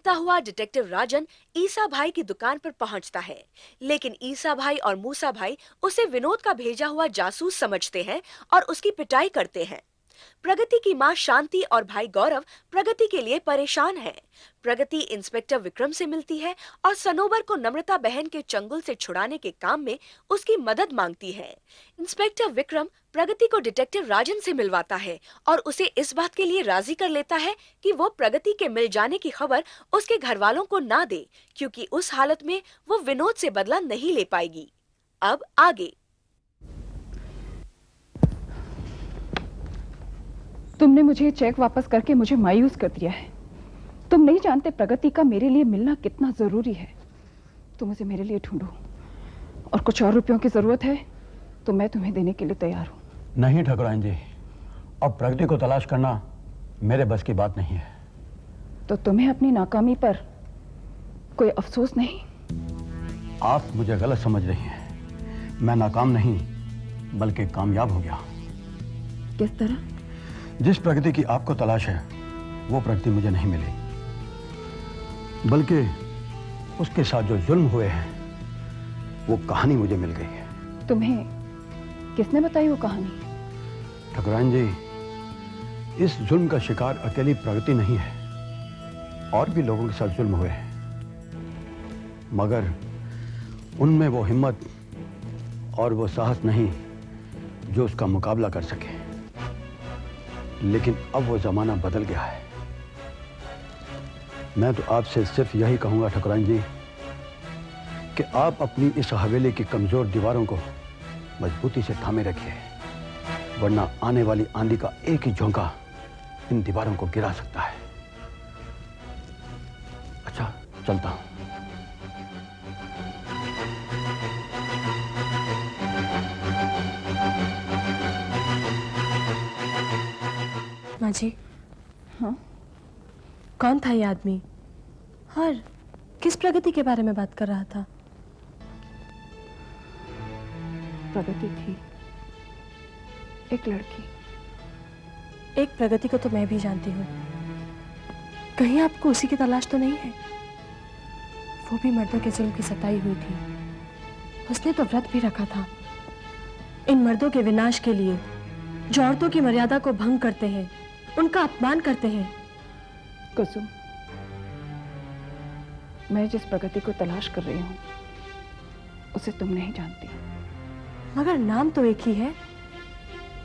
भागता हुआ डिटेक्टिव राजन ईसा भाई की दुकान पर पहुंचता है, लेकिन ईसा भाई और मूसा भाई उसे विनोद का भेजा हुआ जासूस समझते हैं और उसकी पिटाई करते हैं। प्रगति की मां शांति और भाई गौरव प्रगति के लिए परेशान है। प्रगति इंस्पेक्टर विक्रम से मिलती है और सनोबर को नम्रता बहन के चंगुल से छुड़ाने के काम में उसकी मदद मांगती है। इंस्पेक्टर विक्रम प्रगति को डिटेक्टिव राजन से मिलवाता है और उसे इस बात के लिए राजी कर लेता है कि वो प्रगति के मिल जाने की खबर उसके घर वालों को ना दे, क्योंकि उस हालत में वो विनोद से बदला नहीं ले पाएगी। अब आगे। तुमने मुझे चेक वापस करके मुझे मायूस कर दिया है। तुम नहीं जानते प्रगति का मेरे लिए मिलना कितना जरूरी है। तुम उसे मेरे लिए ढूंढो, और कुछ और रुपयों की जरूरत है तो मैं तुम्हें देने के लिए तैयार हूँ। नहीं ठाकुराइन जी, अब प्रगति को तलाश करना मेरे बस की बात नहीं है। तो तुम्हें अपनी नाकामी पर कोई अफसोस नहीं? आप मुझे गलत समझ रही हैं। मैं नाकाम नहीं बल्कि कामयाब हो गया। किस तरह? जिस प्रगति की आपको तलाश है वो प्रगति मुझे नहीं मिली, बल्कि उसके साथ जो जुल्म हुए हैं वो कहानी मुझे मिल गई है। तुम्हें किसने बताई वो कहानी? ठाकुराइन जी, इस जुल्म का शिकार अकेली प्रगति नहीं है, और भी लोगों के साथ जुल्म हुए हैं, मगर उनमें वो हिम्मत और वो साहस नहीं जो उसका मुकाबला कर सके। लेकिन अब वो जमाना बदल गया है। मैं तो आपसे सिर्फ यही कहूंगा ठाकुराइन जी कि आप अपनी इस हवेली की कमजोर दीवारों को मजबूती से थामे रखिए, वरना आने वाली आंधी का एक ही झोंका इन दीवारों को गिरा सकता है। अच्छा, चलता हूं। माँ जी। हाँ? कौन था ये आदमी और किस प्रगति के बारे में बात कर रहा था? प्रगति थी एक लड़की। एक प्रगति को तो मैं भी जानती हूँ। कहीं आपको उसी की तलाश तो नहीं है? वो भी मर्दों के जुल्म की सताई हुई थी। उसने तो व्रत भी रखा था। इन मर्दों के विनाश के लिए जो औरतों की मर्यादा को भंग करते हैं, उनका अपमान करते हैं। कुसुम, मैं जिस प्रगति को तलाश कर रही हूँ उसे तुम नहीं जानती। मगर नाम तो एक ही है।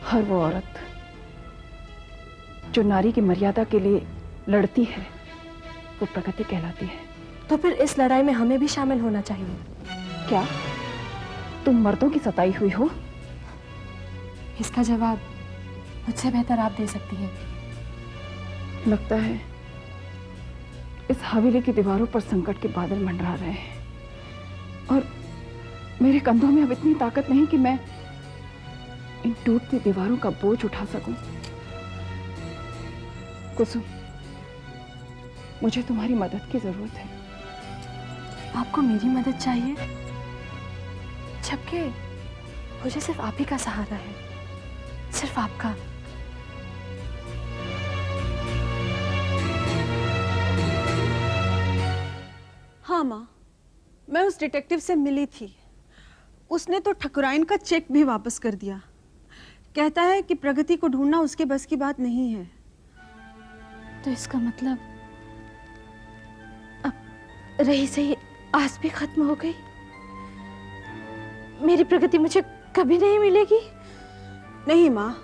हर वो औरत जो नारी की मर्यादा के लिए लड़ती है वो प्रगति कहलाती है। तो फिर इस लड़ाई में हमें भी शामिल होना चाहिए। क्या तुम मर्दों की सताई हुई हो? इसका जवाब मुझसे बेहतर आप दे सकती हैं। लगता है इस हवेली की दीवारों पर संकट के बादल मंडरा रहे हैं, और मेरे कंधों में अब इतनी ताकत नहीं कि मैं इन टूटती दीवारों का बोझ उठा सकूं। कुसुम, मुझे तुम्हारी मदद की जरूरत है। आपको मेरी मदद चाहिए? जबकि मुझे सिर्फ आप ही का सहारा है, सिर्फ आपका। हाँ माँ, मैं उस डिटेक्टिव से मिली थी। उसने तो ठकुराइन का चेक भी वापस कर दिया। कहता है कि प्रगति को ढूंढना उसके बस की बात नहीं है। तो इसका मतलब अब रही सही आस भी खत्म हो गई। मेरी प्रगति मुझे कभी नहीं मिलेगी। नहीं माँ,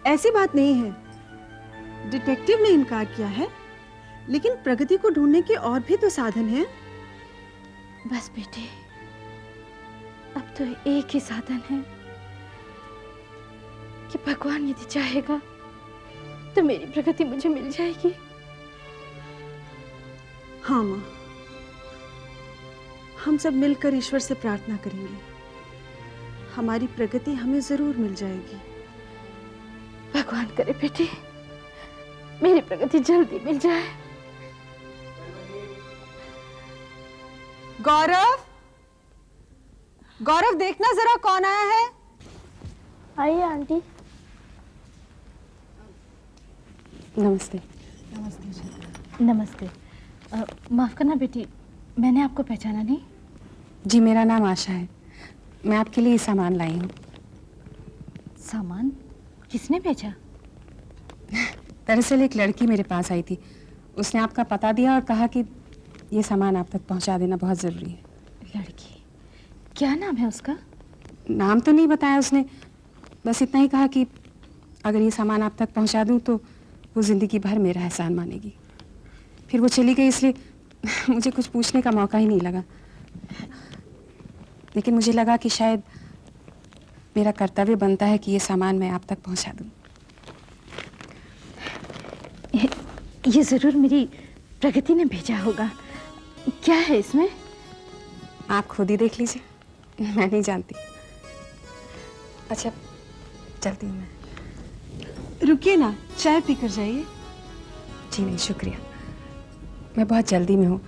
ऐसी बात नहीं है। डिटेक्टिव ने इनकार किया है, लेकिन प्रगति को ढूंढने के और भी तो साधन हैं। बस बेटे, अब तो एक ही साधन है कि भगवान यदि चाहेगा तो मेरी प्रगति मुझे मिल जाएगी। हाँ माँ, हम सब मिलकर ईश्वर से प्रार्थना करेंगे। हमारी प्रगति हमें जरूर मिल जाएगी। भगवान करे बेटे, मेरी प्रगति जल्दी मिल जाए। गौरव, गौरव देखना जरा कौन आया है। आइए आंटी। नमस्ते। नमस्ते। माफ करना बेटी, मैंने आपको पहचाना नहीं। जी, मेरा नाम आशा है। मैं आपके लिए सामान लाई हूँ। सामान किसने भेजा? दरअसल एक लड़की मेरे पास आई थी, उसने आपका पता दिया और कहा कि ये सामान आप तक पहुंचा देना बहुत ज़रूरी है। लड़की? क्या नाम है उसका? नाम तो नहीं बताया उसने, बस इतना ही कहा कि अगर ये सामान आप तक पहुंचा दूं तो वो ज़िंदगी भर मेरा एहसान मानेगी। फिर वो चली गई, इसलिए मुझे कुछ पूछने का मौका ही नहीं लगा। लेकिन मुझे लगा कि शायद मेरा कर्तव्य बनता है कि ये सामान मैं आप तक पहुंचा दूं। ये ज़रूर मेरी प्रगति ने भेजा होगा। क्या है इसमें? आप खुद ही देख लीजिए, मैं नहीं जानती। अच्छा, चलती हूँ मैं। रुकिए ना, चाय पीकर जाइए। जी नहीं, शुक्रिया। मैं बहुत जल्दी में हूँ,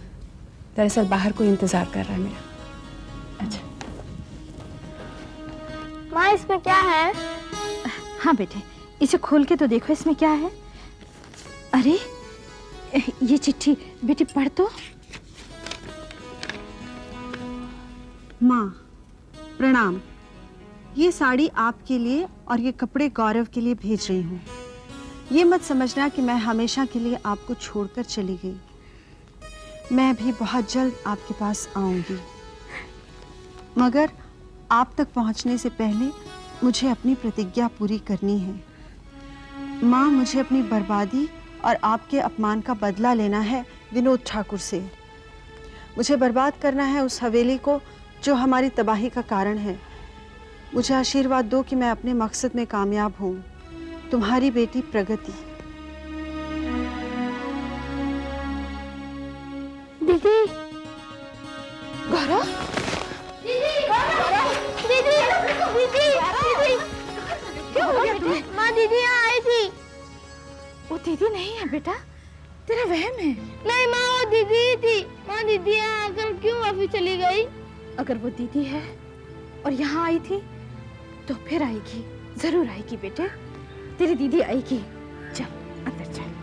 दरअसल बाहर कोई इंतज़ार कर रहा है मेरा। अच्छा। माँ, इसमें क्या है? हाँ बेटे, इसे खोल के तो देखो, इसमें क्या है। अरे ये चिट्ठी बेटी पढ़ तो। माँ, प्रणाम। ये साड़ी आपके लिए और ये कपड़े गौरव के लिए भेज रही हूँ। ये मत समझना कि मैं हमेशा के लिए आपको छोड़कर चली गई। मैं भी बहुत जल्द आपके पास आऊंगी, मगर आप तक पहुंचने से पहले मुझे अपनी प्रतिज्ञा पूरी करनी है। माँ, मुझे अपनी बर्बादी और आपके अपमान का बदला लेना है विनोद ठाकुर से। मुझे बर्बाद करना है उस हवेली को जो हमारी तबाही का कारण है। मुझे आशीर्वाद दो कि मैं अपने मकसद में कामयाब हूँ। तुम्हारी बेटी प्रगति। दीदी, गौरव, दीदी, दीदी, दीदी, दीदी, क्या हो गया तुम्हें? माँ, दीदी यहाँ आई थी। वो दीदी नहीं है बेटा, तेरा वहम है। नहीं माँ, वो दीदी ही थी। माँ, दीदी यहाँ आकर क्यों वापस चली गई? अगर वो दीदी है और यहाँ आई थी तो फिर आएगी, जरूर आएगी बेटे। तेरी दीदी आएगी। चल अंदर चल।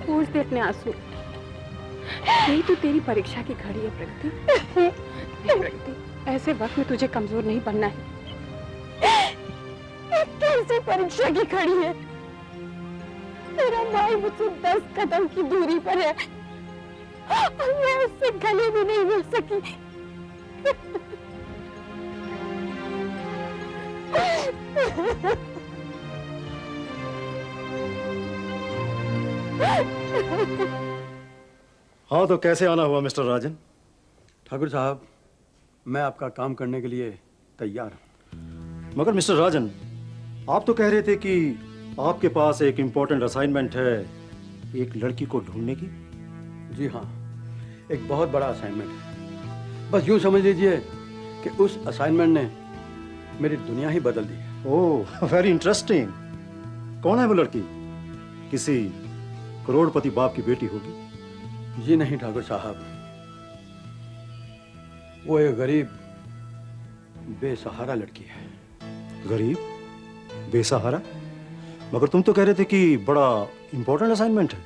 पूछ दे अपने आंसू। यही तो तेरी परीक्षा की घड़ी है प्रगति। प्रगति, ऐसे वक्त में तुझे कमजोर नहीं बनना है। कैसी परीक्षा की घड़ी है? तेरा भाई मुझसे 10 कदम की दूरी पर है और मैं उससे गले भी नहीं मिल सकी। हाँ, तो कैसे आना हुआ मिस्टर राजन? ठाकुर साहब, मैं आपका काम करने के लिए तैयार हूँ। मगर मिस्टर राजन, आप तो कह रहे थे कि आपके पास एक इम्पोर्टेंट असाइनमेंट है एक लड़की को ढूंढने की। जी हाँ, एक बहुत बड़ा असाइनमेंट है। बस यूँ समझ लीजिए कि उस असाइनमेंट ने मेरी दुनिया ही बदल दी है। ओह, वेरी इंटरेस्टिंग। कौन है वो लड़की? किसी करोड़पति बाप की बेटी होगी? जी नहीं ठाकुर साहब, वो एक गरीब बेसहारा लड़की है। गरीब बेसहारा? मगर तुम तो कह रहे थे कि बड़ा इंपॉर्टेंट असाइनमेंट है।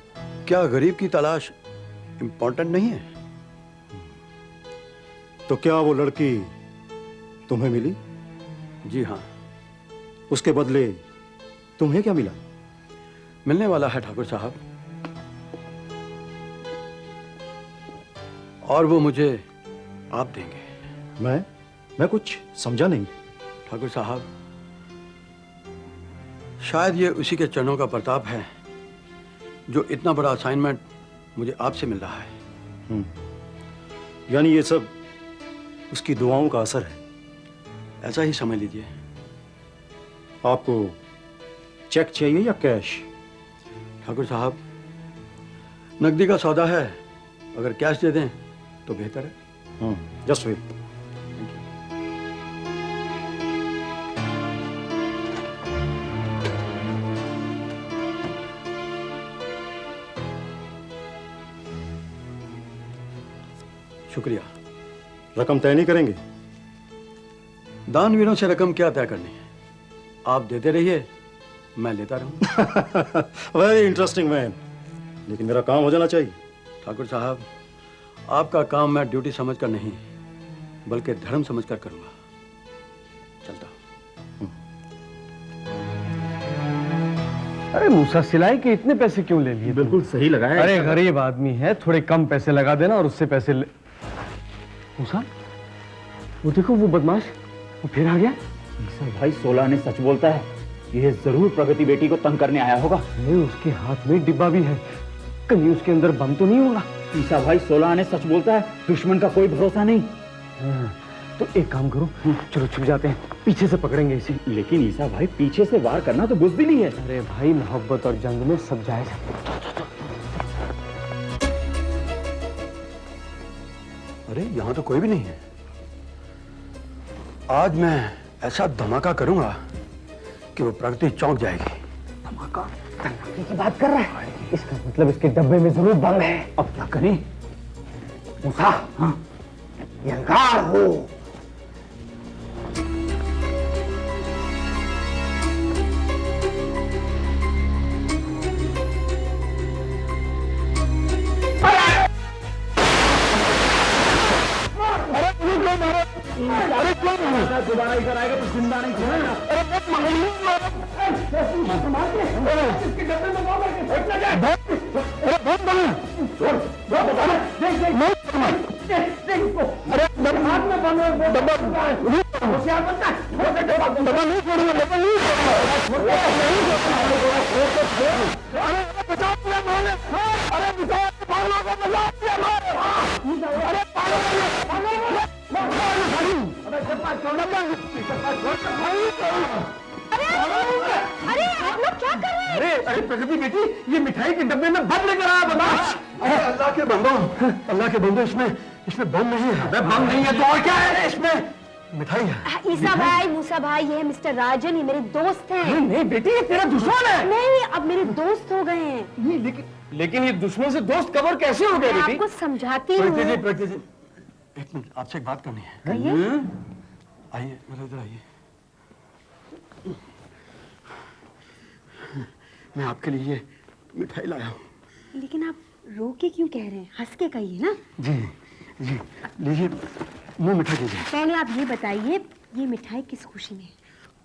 क्या गरीब की तलाश इम्पोर्टेंट नहीं है? तो क्या वो लड़की तुम्हें मिली? जी हाँ। उसके बदले तुम्हें क्या मिला? मिलने वाला है ठाकुर साहब, और वो मुझे आप देंगे। मैं कुछ समझा नहीं। ठाकुर साहब, शायद ये उसी के चरणों का प्रताप है जो इतना बड़ा असाइनमेंट मुझे आपसे मिल रहा है। यानी ये सब उसकी दुआओं का असर है? ऐसा ही समझ लीजिए। आपको चेक चाहिए या कैश? ठाकुर साहब, नकदी का सौदा है, अगर कैश दे दें तो बेहतर है। Just wait. शुक्रिया। रकम तय नहीं करेंगे? दानवीरों से रकम क्या तय करनी है, आप देते रहिए, मैं लेता रहूं। वेरी इंटरेस्टिंग मैन, लेकिन मेरा काम हो जाना चाहिए। ठाकुर साहब, आपका काम मैं ड्यूटी समझकर नहीं बल्कि धर्म समझकर करूंगा। चलता। अरे मूसा, सिलाई के इतने पैसे क्यों ले लिए? बिल्कुल सही लगाया। अरे गरीब आदमी है, थोड़े कम पैसे लगा देना और उससे पैसे ले। मूसा, वो देखो वो बदमाश, वो फिर आ गया। भाई 16 ने सच बोलता है, ये जरूर प्रगति बेटी को तंग करने आया होगा। नहीं, उसके हाथ में डिब्बा भी है, कहीं उसके अंदर बम तो नहीं होगा। ईसा भाई 16 ने सच बोलता है, दुश्मन का कोई भरोसा नहीं। तो एक काम करो, चलो छुप जाते हैं, पीछे से पकड़ेंगे इसे। लेकिन ईसा भाई पीछे से वार करना तो बुज़दिली है। अरे भाई, मोहब्बत और जंग में सब जायज है। अरे यहाँ तो कोई भी नहीं है। आज मैं ऐसा धमाका करूंगा कि वो प्रगति चौंक जाएगी। धमाका? धमाके की बात कर रहा है? इसका मतलब इसके डब्बे में जरूर बम है। अब क्या करें? मूसा, यंकार हो। दोबारा इधर आएगा तो जिंदा नहीं छोड़ेगा। अरे आप लोग क्या कर रहे हैं? अरे प्रगति बेटी, ये मिठाई के डब्बे में बम लेकर आया बदमाश। अरे अल्लाह के बंदो, इसमें बम नहीं है। अबे बम नहीं है तो और क्या है? इसमें मिठाई है। ईसा भाई, मूसा भाई, ये है मिस्टर राजन, ये मेरे दोस्त हैं। नहीं बेटी, ये तेरा दुश्मन है। नहीं, अब मेरे दोस्त हो गए हैं। नहीं, लेकिन ये दुश्मन से दोस्त कब और कैसे हो गए मैं बेटी? आपको समझाती हूँ। प्रगति जी, एक मिनट, आपसे एक बात करनी है। कहिए। आइए, इधर आइए। मैं आपके लिए ये मिठाई लाया हूँ। लेकिन आप रो के क्यों कह रहे हैं? हंस के कहिए ना। जी, लीजिए, मुंह मीठा कीजिए। पहले आप ये बताइए, ये मिठाई किस खुशी में है?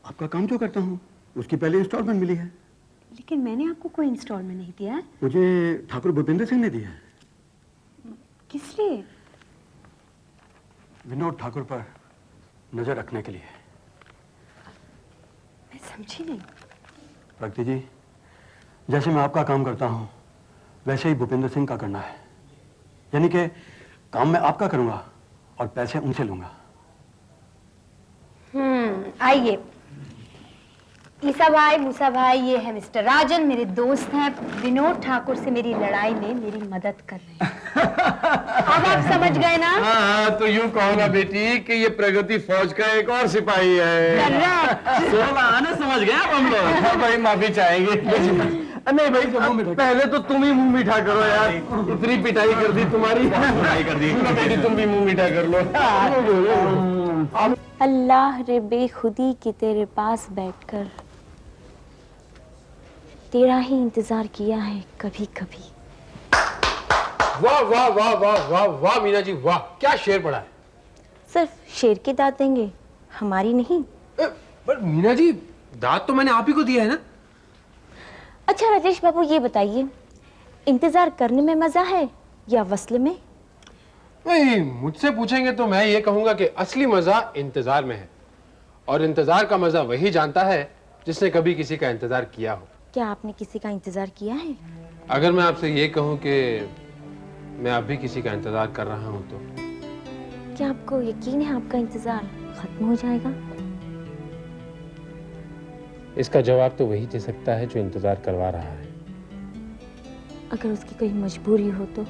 आपका काम जो करता हूँ उसकी पहले इंस्टॉलमेंट मिली है। लेकिन मैंने आपको कोई इंस्टॉलमेंट नहीं दिया है। मुझे ठाकुर भूपेंद्र सिंह ने दिया है। किस लिए? विनोद ठाकुर पर नजर रखने के लिए। मैं समझी नहीं। प्रगति जी, जैसे मैं आपका काम करता हूँ वैसे ही भूपेंद्र सिंह का करना है। यानी कि काम मैं आपका करूंगा और पैसे उनसे लूंगा। आइए। ईसा भाई, मूसा भाई, ये है मिस्टर राजन, मेरे दोस्त हैं। विनोद ठाकुर से मेरी लड़ाई में मेरी मदद कर रहे हैं। अब आप समझ गए ना? हाँ, तो यूं कहो ना बेटी कि ये प्रगति फौज का एक और सिपाही है। 16 आने समझ गए आप हम लोग। हाँ भाई, माफी चाहेंगे। नहीं भाई, पहले तो तुम ही मुंह मीठा करो यार। इतनी पिटाई कर दी तुम्हारी। पिटाई कर दी बेटी, तुम भी मुंह मीठा कर लो। अल्लाह रे बेखुदी की तेरे पास बैठकर तेरा ही इंतजार किया है कभी कभी। वाह वाह वाह वाह वाह वाह मीना जी, वाह क्या शेर पढ़ा है। सिर्फ शेर की दाद देंगे, हमारी नहीं। पर मीना जी, दाद तो मैंने आप ही को दिया है ना। अच्छा राजेश बाबू, ये बताइए, इंतजार करने में मजा है या वस्ल में? नहीं, मुझसे पूछेंगे तो मैं ये कहूंगा कि असली मजा इंतजार में है, और इंतजार का मजा वही जानता है जिसने कभी किसी का इंतजार किया हो। क्या आपने किसी का इंतजार किया है? अगर मैं आपसे ये कहूं कि मैं अब भी किसी का इंतजार कर रहा हूं तो क्या आपको यकीन है आपका इंतजार खत्म हो जाएगा? इसका जवाब तो वही दे सकता है जो इंतजार करवा रहा है। अगर उसकी कोई मजबूरी हो तो?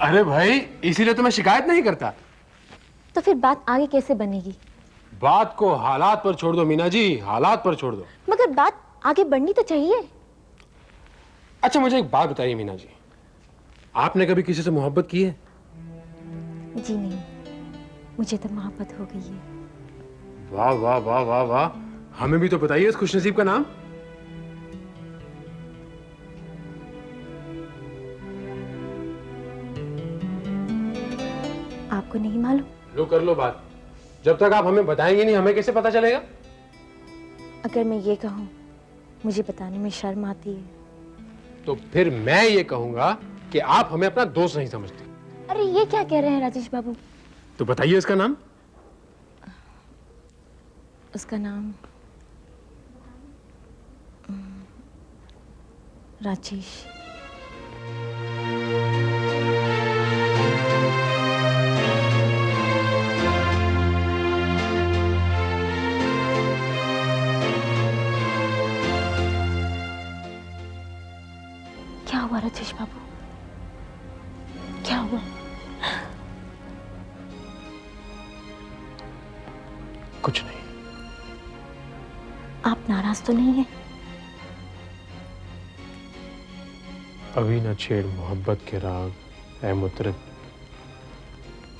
अरे भाई, इसीलिए तो मैं शिकायत नहीं करता। तो फिर बात आगे कैसे बनेगी? बात को हालात पर छोड़ दो मीना जी, हालात पर छोड़ दो। मगर बात आगे बढ़नी तो चाहिए। अच्छा मुझे एक बात बताइए मीना जी, आपने कभी किसी से मोहब्बत की है? जी नहीं, मुझे तो मोहब्बत हो गई है। वाह वाह वाह वाह वाह, हमें भी तो बताइए इस खुशनसीब का नाम। आपको नहीं मालूम? लो कर लो बात, जब तक आप हमें बताएंगे नहीं हमें कैसे पता चलेगा? अगर मैं ये कहूँ मुझे बताने में शर्म आती है। तो फिर मैं ये कहूंगा कि आप हमें अपना दोस्त नहीं समझते। अरे ये क्या कह रहे हैं राजेश बाबू? तो बताइए इसका नाम। उसका नाम राजेश। क्या हुआ राजेश बाबू? क्या हुआ? कुछ नहीं। आप नाराज तो नहीं हैं? अभी न छेड़ मोहब्बत के राग ऐ मुतरिब,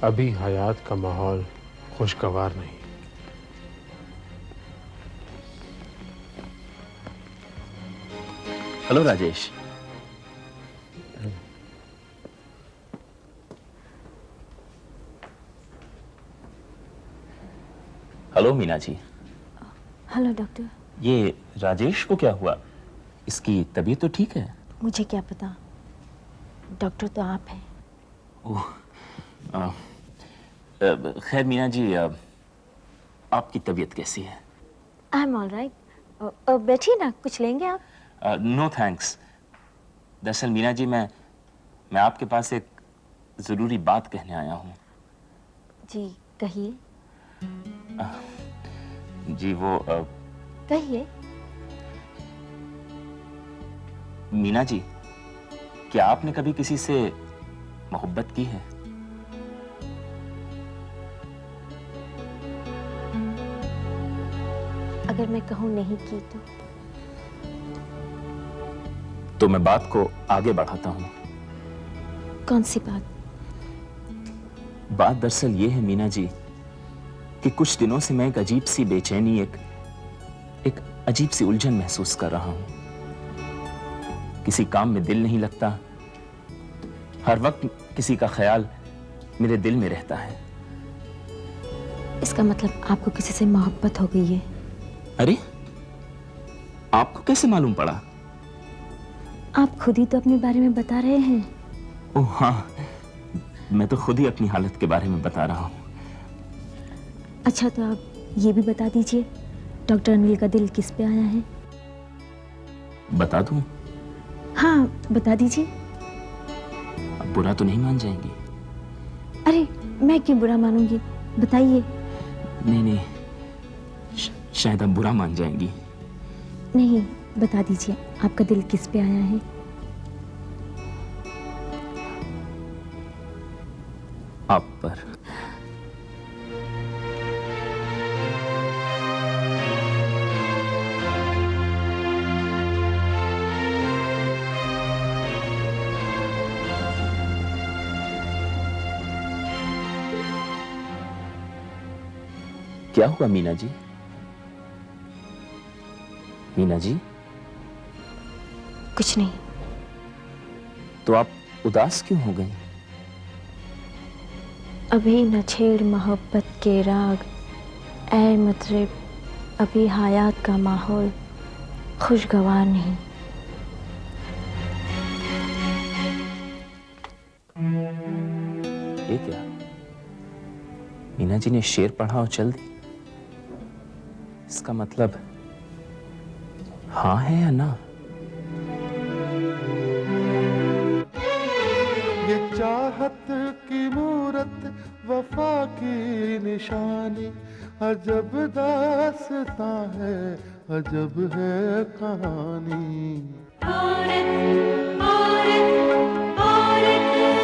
अभी हयात का माहौल खुशगवार नहीं। Hello Rajesh. Hello Meena ji. Hello doctor. ये राजेश को क्या हुआ? इसकी तबीयत तो ठीक है? मुझे क्या पता, डॉक्टर तो आप हैं। ओह, खैर मीना जी, आपकी तबीयत कैसी है? I am all right. बैठिए ना, कुछ लेंगे आप? No thanks. दरअसल मीना जी, मैं आपके पास एक जरूरी बात कहने आया हूँ। जी कहिए। जी वो कहिए। मीना जी, क्या आपने कभी किसी से मोहब्बत की है? अगर मैं कहूँ नहीं की तो मैं बात को आगे बढ़ाता हूँ। कौन सी बात? बात दरअसल ये है मीना जी कि कुछ दिनों से मैं एक अजीब सी बेचैनी, एक अजीब सी उलझन महसूस कर रहा हूं। किसी काम में दिल नहीं लगता, हर वक्त किसी का ख्याल मेरे दिल में रहता है। इसका मतलब आपको किसी से मोहब्बत हो गई है? अरे, आपको कैसे मालूम पड़ा? आप खुद ही तो अपने बारे में बता रहे हैं। ओह हाँ, मैं तो खुद ही अपनी हालत के बारे में बता रहा हूँ। अच्छा, तो आप ये भी बता दीजिए, डॉक्टर अनिल का दिल किस पे आया है? बता दूं? हाँ, बता दीजिए। अब बुरा तो नहीं मान जाएंगी? अरे, मैं क्यों बुरा मानूंगी, बताइए। नहीं, शायद आप बुरा मान जाएंगी। नहीं, बता दीजिए, आपका दिल किस पे आया है? आप पर। क्या हुआ मीना जी? मीना जी? कुछ नहीं। तो आप उदास क्यों हो गई? अभी न छेड़ मोहब्बत के राग ऐ मतलब, अभी हयात का माहौल खुशगवार नहीं। ये क्या? मीना जी ने शेर पढ़ा और चल दी। इसका मतलब हाँ है या ना? ये चाहत की मूरत, वफा की निशानी, अजब दास्तां है, अजब है कहानी। औरत, औरत, औरत।